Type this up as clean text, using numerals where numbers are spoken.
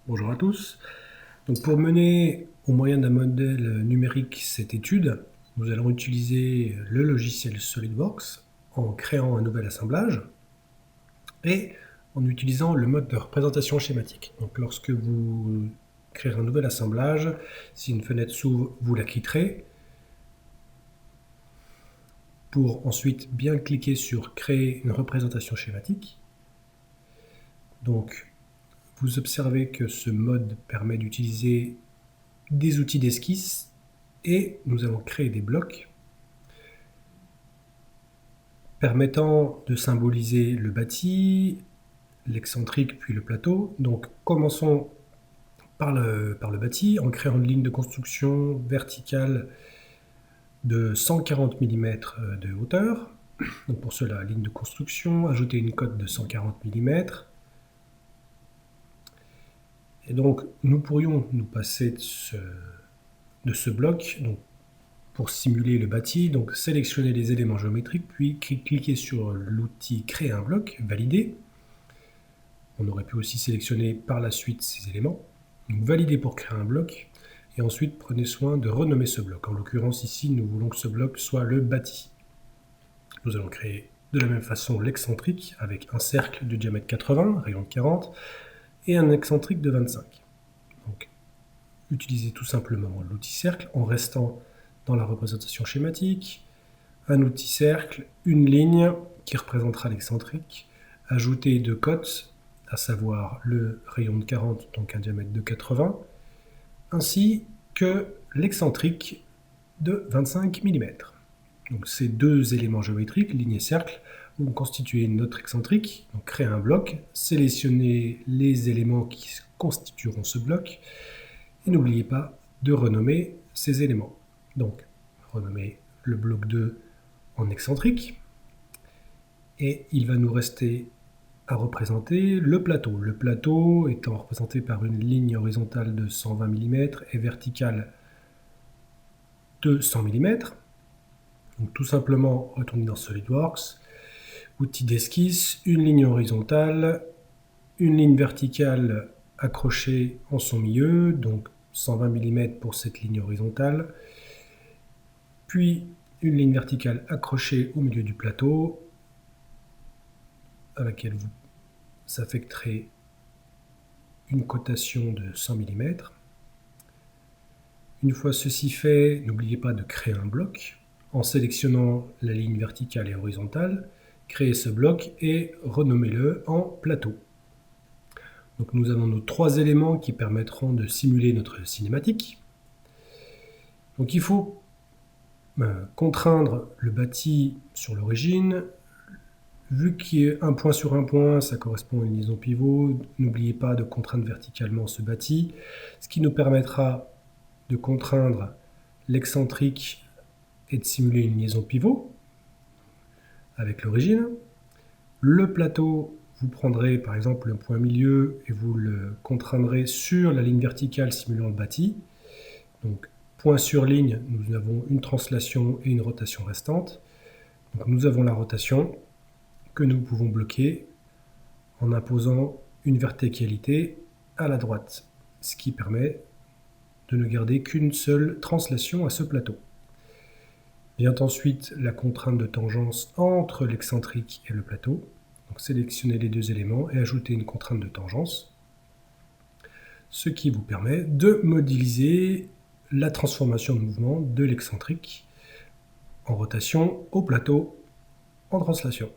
Bonjour à tous. Donc pour mener au moyen d'un modèle numérique cette étude, nous allons utiliser le logiciel SolidWorks en créant un nouvel assemblage et en utilisant le mode de représentation schématique. Donc lorsque vous créerez un nouvel assemblage, si une fenêtre s'ouvre, vous la quitterez pour ensuite bien cliquer sur créer une représentation schématique. Donc vous observez que ce mode permet d'utiliser des outils d'esquisse et nous allons créer des blocs permettant de symboliser le bâti, l'excentrique puis le plateau. Donc commençons par le bâti en créant une ligne de construction verticale de 140 mm de hauteur. Donc pour cela, ligne de construction, ajouter une cote de 140 mm. Et donc nous pourrions nous passer de ce bloc donc, pour simuler le bâti. Donc sélectionner les éléments géométriques, puis cliquer sur l'outil créer un bloc, valider. On aurait pu aussi sélectionner par la suite ces éléments. Donc valider pour créer un bloc. Et ensuite, prenez soin de renommer ce bloc. En l'occurrence, ici, nous voulons que ce bloc soit le bâti. Nous allons créer de la même façon l'excentrique avec un cercle de diamètre 80, rayon de 40, et un excentrique de 25. Donc, utilisez tout simplement l'outil cercle en restant dans la représentation schématique. Un outil cercle, une ligne qui représentera l'excentrique, ajouter deux cotes, à savoir le rayon de 40, donc un diamètre de 80, ainsi que l'excentrique de 25 mm. Donc ces deux éléments géométriques, ligne et cercle, vont constituer notre excentrique, donc créer un bloc, sélectionner les éléments qui constitueront ce bloc, et n'oubliez pas de renommer ces éléments. Donc, renommer le bloc 2 en excentrique, et il va nous rester à représenter le plateau. Le plateau étant représenté par une ligne horizontale de 120 mm et verticale de 100 mm. Donc tout simplement retourner dans SolidWorks, outil d'esquisse, une ligne horizontale, une ligne verticale accrochée en son milieu, donc 120 mm pour cette ligne horizontale, puis une ligne verticale accrochée au milieu du plateau, à laquelle vous affecterez une cotation de 100 mm. Une fois ceci fait, n'oubliez pas de créer un bloc en sélectionnant la ligne verticale et horizontale, créez ce bloc et renommez-le en plateau. Donc nous avons nos trois éléments qui permettront de simuler notre cinématique. Donc il faut contraindre le bâti sur l'origine. Vu qu'il y a un point sur un point, ça correspond à une liaison pivot. N'oubliez pas de contraindre verticalement ce bâti, ce qui nous permettra de contraindre l'excentrique et de simuler une liaison pivot avec l'origine. Le plateau, vous prendrez par exemple le point milieu et vous le contraindrez sur la ligne verticale simulant le bâti. Donc point sur ligne, nous avons une translation et une rotation restante. Donc nous avons la rotation que nous pouvons bloquer en imposant une verticalité à la droite, ce qui permet de ne garder qu'une seule translation à ce plateau. Vient ensuite la contrainte de tangence entre l'excentrique et le plateau. Donc sélectionnez les deux éléments et ajoutez une contrainte de tangence, ce qui vous permet de modéliser la transformation de mouvement de l'excentrique en rotation au plateau en translation.